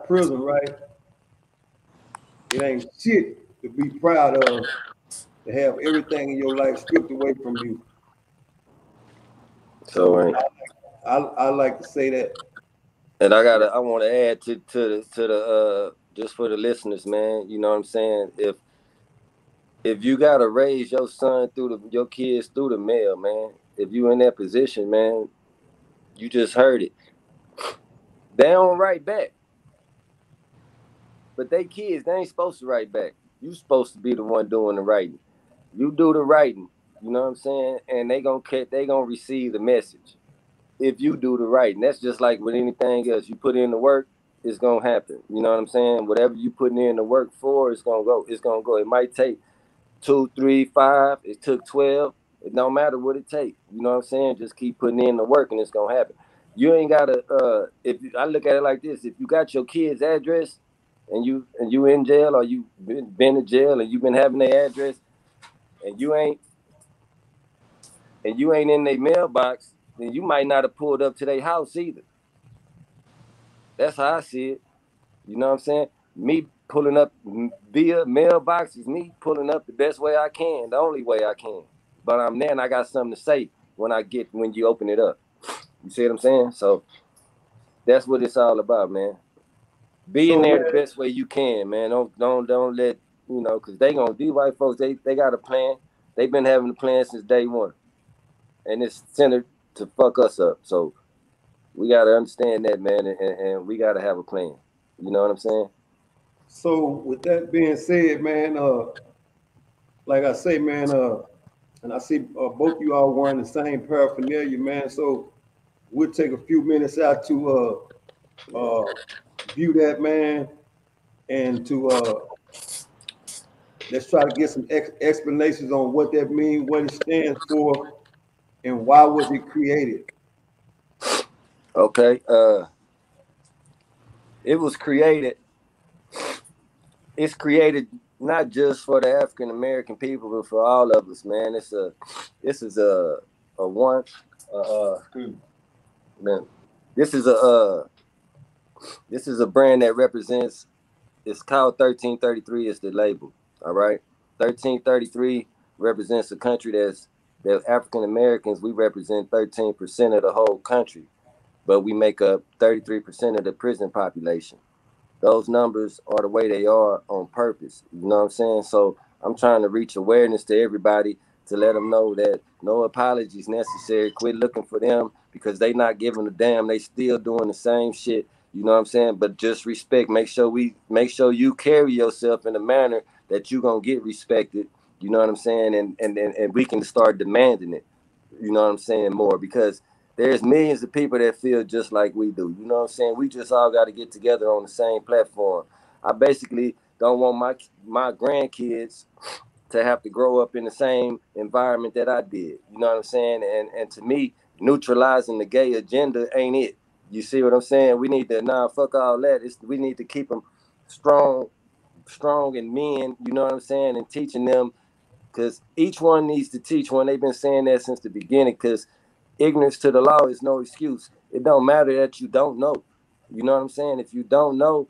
prison, right? It ain't shit to be proud of, to have everything in your life stripped away from you. So I like to say that.
And I want to add to the just for the listeners, man. You know what I'm saying? If you gotta raise your son your kids through the mail, man. If you in that position, man, you just heard it. They don't write back, but they kids, they ain't supposed to write back. You supposed to be the one doing the writing. You do the writing. You know what I'm saying? And they gonna receive the message. If you do the writing, that's just like with anything else. You put in the work, it's gonna happen. You know what I'm saying? Whatever you putting in the work for, it's gonna go. It's gonna go. It might take 2, 3, 5. It took 12. It don't matter what it takes. You know what I'm saying? Just keep putting in the work and it's gonna happen. You ain't gotta. If I look at it like this, if you got your kid's address and you in jail or you been in jail and you been having their address and you ain't in their mailbox, then you might not have pulled up to their house either. That's how I see it. You know what I'm saying? Me pulling up via mailbox is me pulling up the best way I can, the only way I can. But I'm there and I got something to say when you open it up. You see what I'm saying? So that's what it's all about, man. Being there the best way you can, man. Don't let because these white folks they got a plan. They've been having a plan since day one, and it's centered to fuck us up. So we got to understand that, man, and we got to have a plan. You know what I'm saying?
So with that being said, man, like I say, man, and I see both you all wearing the same paraphernalia, man. So we'll take a few minutes out to view that, man, and to let's try to get some explanations on what that means, what it stands for, and why was it created.
Okay. It was created. It's created not just for the African American people, but for all of us, man. This is a one. Man, this is a brand that represents. It's called 1333. Is the label. All right. 1333 represents a country that African Americans. We represent 13% of the whole country, but we make up 33% of the prison population. Those numbers are the way they are on purpose. You know what I'm saying? So I'm trying to reach awareness to everybody to let them know that no apologies necessary. Quit looking for them because they not giving a damn. They still doing the same shit. You know what I'm saying? But just respect. Make sure you carry yourself in a manner that you gonna get respected. You know what I'm saying? And we can start demanding it. You know what I'm saying? More because there's millions of people that feel just like we do. You know what I'm saying? We just all got to get together on the same platform. I basically don't want my grandkids to have to grow up in the same environment that I did. You know what I'm saying? And to me, neutralizing the gay agenda ain't it. You see what I'm saying? We need to fuck all that. We need to keep them strong and men. You know what I'm saying? And teaching them because each one needs to teach one. They've been saying that since the beginning because ignorance to the law is no excuse. It don't matter that you don't know. You know what I'm saying? If you don't know,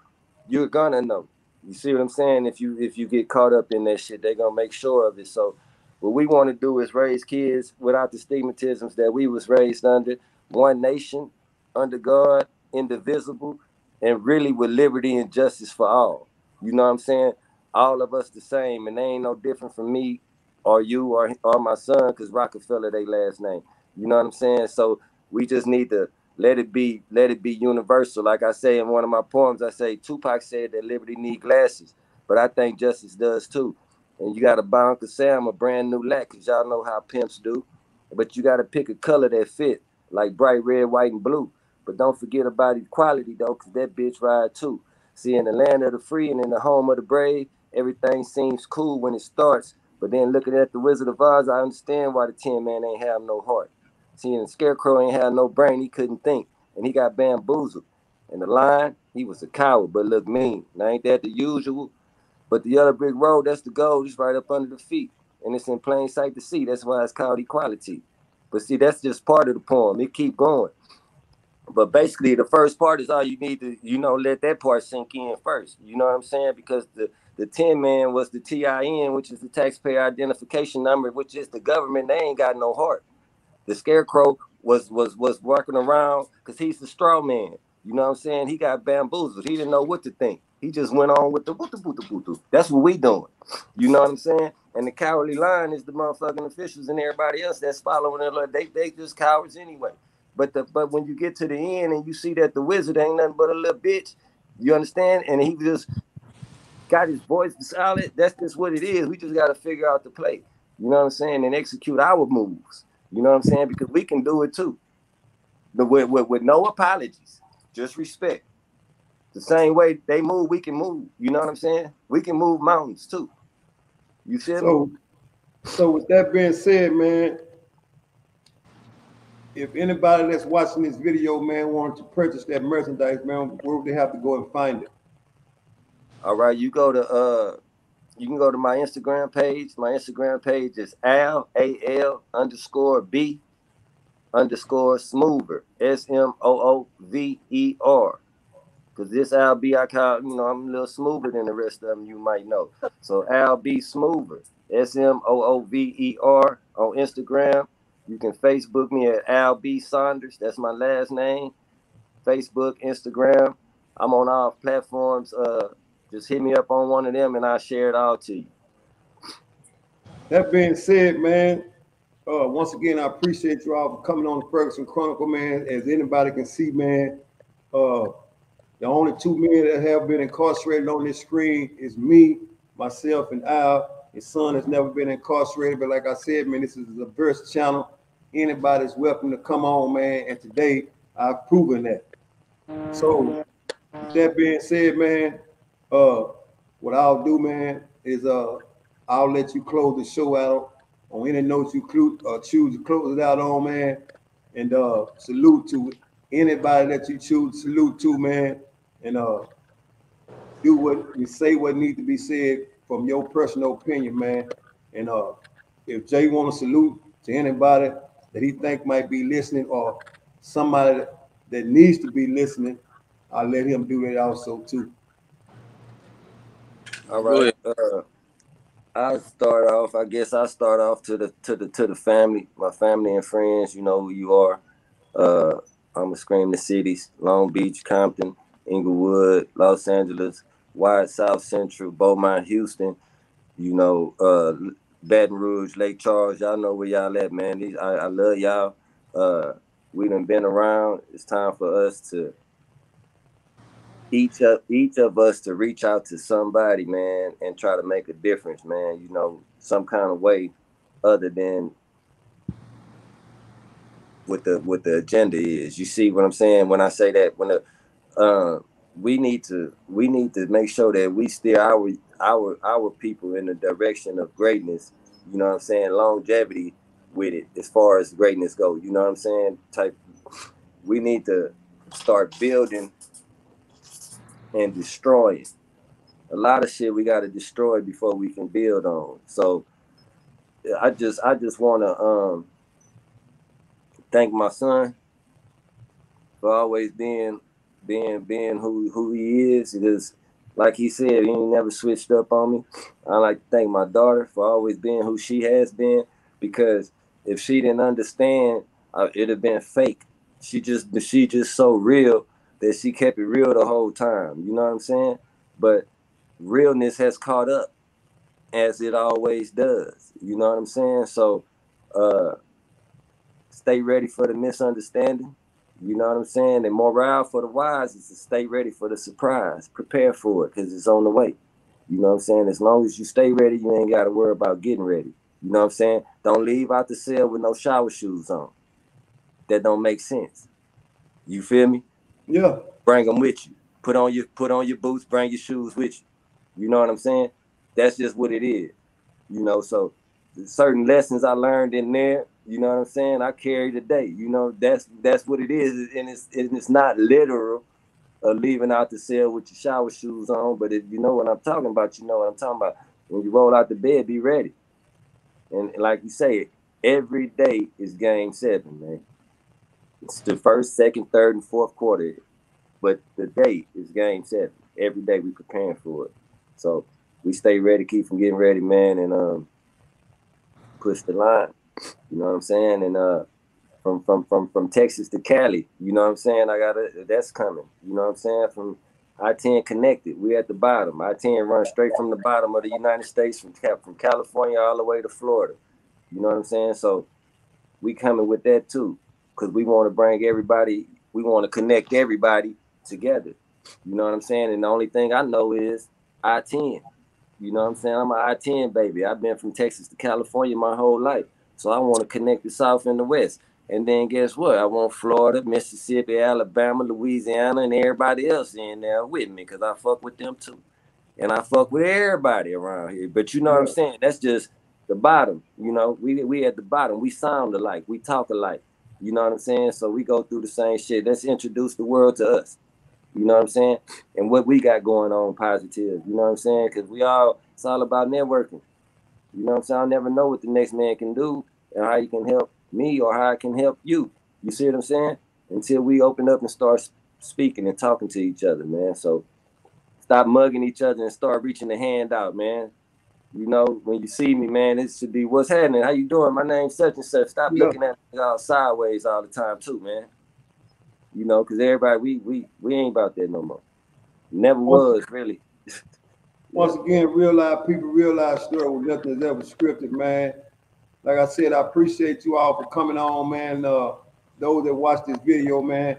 you're gonna know. You see what I'm saying? If you get caught up in that shit, they're gonna make sure of it. So what we want to do is raise kids without the stigmatisms that we was raised under. One nation, under God, indivisible, and really with liberty and justice for all. You know what I'm saying? All of us the same, and they ain't no different from me or you or my son, because Rockefeller they last name. You know what I'm saying? So we just need to let it be universal. Like I say in one of my poems, I say Tupac said that liberty need glasses, but I think justice does too. And you got to buy Uncle Sam a brand new lack, because y'all know how pimps do. But you got to pick a color that fit, like bright red, white, and blue. But don't forget about equality, though, because that bitch ride too. See, in the land of the free and in the home of the brave, everything seems cool when it starts. But then looking at the Wizard of Oz, I understand why the Tin Man ain't have no heart. See, the Scarecrow ain't had no brain, he couldn't think, and he got bamboozled. And the Lion, he was a coward, but looked mean. Now, ain't that the usual? But the other brick road, that's the gold, it's right up under the feet. And it's in plain sight to see. That's why it's called equality. But see, that's just part of the poem. It keep going. But basically, the first part is all you need to, let that part sink in first. You know what I'm saying? Because the Tin Man was the TIN, which is the taxpayer identification number, which is the government. They ain't got no heart. The Scarecrow was walking around because he's the straw man. You know what I'm saying? He got bamboozled. He didn't know what to think. He just went on with the boo. That's what we doing. You know what I'm saying? And the Cowardly Lion is the motherfucking officials and everybody else that's following it. They just cowards anyway. But when you get to the end and you see that the wizard ain't nothing but a little bitch, you understand? And he just got his voice solid. That's just what it is. We just got to figure out the play. You know what I'm saying? And execute our moves. You know what I'm saying? Because we can do it too. With no apologies, just respect. The same way they move, we can move. You know what I'm saying? We can move mountains too. You feel me?
So with that being said, man, if anybody that's watching this video, man, wanted to purchase that merchandise, man, where would they have to go and find it?
All right, you can go to my Instagram page. My Instagram page is al_b_smoother, SMOOVER. Because this Al B, I call, I'm a little smoother than the rest of them, you might know. So Al B Smoother, SMOOVER on Instagram. You can Facebook me at Al B Saunders. That's my last name. Facebook, Instagram. I'm on all platforms. Just hit me up on one of them and I'll share it all to you.
That being said, man, once again, I appreciate you all for coming on the Ferguson Chronicle, man. As anybody can see, man, the only two men that have been incarcerated on this screen is me, myself, and Al. His son has never been incarcerated, but like I said, man, this is a verse channel. Anybody's welcome to come on, man. And today, I've proven that. So, with that being said, man, what I'll do, man, is I'll let you close the show out on any notes you choose to close it out on, man. And salute to anybody that you choose to salute to, man. And do what you say, what needs to be said from your personal opinion, man. And if Jay want to salute to anybody that he think might be listening or somebody that needs to be listening, I'll let him do that also too.
All right. I guess I'll start off to the family, my family and friends. You know who you are. I'm gonna scream the cities: Long Beach, Compton, Inglewood, Los Angeles, Wide South Central, Beaumont, Houston. Baton Rouge, Lake Charles. Y'all know where y'all at, man. I love y'all. We done been around. It's time for us to each of us to reach out to somebody, man, and try to make a difference, man. Some kind of way other than what the agenda is. You see what I'm saying when I say that? When we need to make sure that we steer our people in the direction of greatness. You know what I'm saying? Longevity with it as far as greatness goes. You know what I'm saying? We need to start building and destroying. A lot of shit we got to destroy before we can build on. So I just want to thank my son for always being who he is. Because like he said, he ain't never switched up on me. I like to thank my daughter for always being who she has been, because if she didn't understand, it'd have been fake. She just so real that she kept it real the whole time. You know what I'm saying? But realness has caught up, as it always does. You know what I'm saying? So stay ready for the misunderstanding. You know what I'm saying? And morale for the wise is to stay ready for the surprise. Prepare for it, because it's on the way. You know what I'm saying? As long as you stay ready, you ain't got to worry about getting ready. You know what I'm saying? Don't leave out the cell with no shower shoes on. That don't make sense. You feel me?
Yeah.
Bring them with you. Put on your boots. Bring your shoes with you. You know what I'm saying? That's just what it is. So certain lessons I learned in there, you know what I'm saying, I carry today. That's what it is. And it's not literal leaving out the cell with your shower shoes on, but if you know what I'm talking about, you know what I'm talking about. When you roll out the bed, be ready. And like you say, every day is game 7, man. It's the first, second, third, and fourth quarter. But the day is game 7. Every day we preparing for it. So we stay ready, keep from getting ready, man, and push the line. You know what I'm saying? And from Texas to Cali, you know what I'm saying? That's coming. You know what I'm saying? From I-10 connected, we at the bottom. I-10 runs straight from the bottom of the United States, from California all the way to Florida. You know what I'm saying? So we coming with that too, because we want to bring everybody, we want to connect everybody together. You know what I'm saying? And the only thing I know is I-10. You know what I'm saying? I'm an I-10 baby. I've been from Texas to California my whole life. So I want to connect the South and the West. And then guess what? I want Florida, Mississippi, Alabama, Louisiana, and everybody else in there with me, because I fuck with them too. and I fuck with everybody around here. But you know what I'm saying? That's just the bottom. You know, we at the bottom. We sound alike. We talk alike. You know what I'm saying? So we go through the same shit. Let's introduce the world to us. You know what I'm saying? And what we got going on positive. You know what I'm saying? Because it's all about networking. You know what I'm saying? I'll never know what the next man can do and how he can help me or how I can help you. You see what I'm saying? Until we open up and start speaking and talking to each other, man. So stop mugging each other and start reaching the hand out, man. You know, when you see me, man, it should be, what's happening? How you doing? My name's such and such. Stop looking at me all sideways all the time too, man. You know, because everybody, we ain't about that no more. Never was, really.
Once again, real life people, real life story. Nothing is ever scripted, man. Like I said, I appreciate you all for coming on, man. Those that watch this video, man,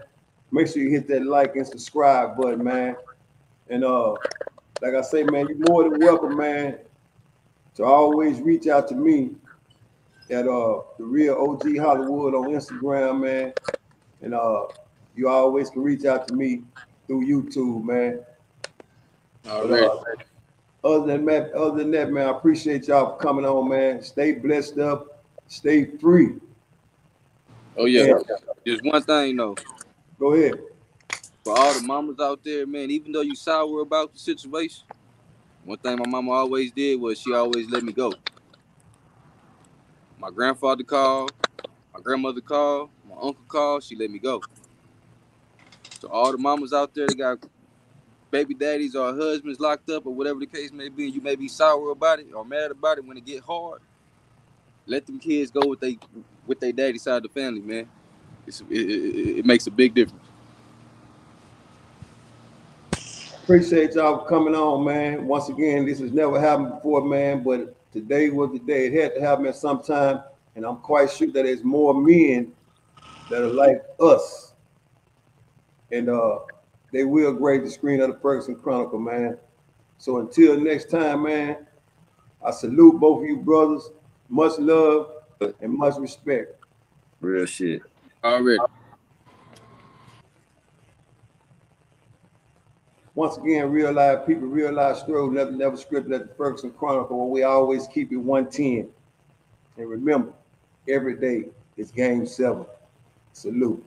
make sure you hit that like and subscribe button, man. And like I say, man, you're more than welcome, man, to always reach out to me at the Real OG Hollywood on Instagram, man. And you always can reach out to me through YouTube, man. Other than that, man, I appreciate y'all for coming on, man. Stay blessed up, stay free.
Oh yeah, there's one thing though.
Go ahead.
For all the mamas out there, man, even though you sour about the situation, one thing my mama always did was she always let me go. My grandfather called, my grandmother called, my uncle called, she let me go. So all the mamas out there that got baby daddies or husbands locked up or whatever the case may be, and you may be sour about it or mad about it when it get hard, let them kids go with they daddy side of the family, man. It makes a big difference.
Appreciate y'all for coming on, man. Once again, this has never happened before, man, but today was the day. It had to happen at some time, and I'm quite sure that there's more men that are like us. And they will grade the screen of the Ferguson Chronicle, man. So until next time, man, I salute both of you brothers. Much love and much respect.
Real shit.
Already.
Once again, real life people, real life story, never scripted at the Ferguson Chronicle, where we always keep it 110. And remember, every day is game 7. Salute.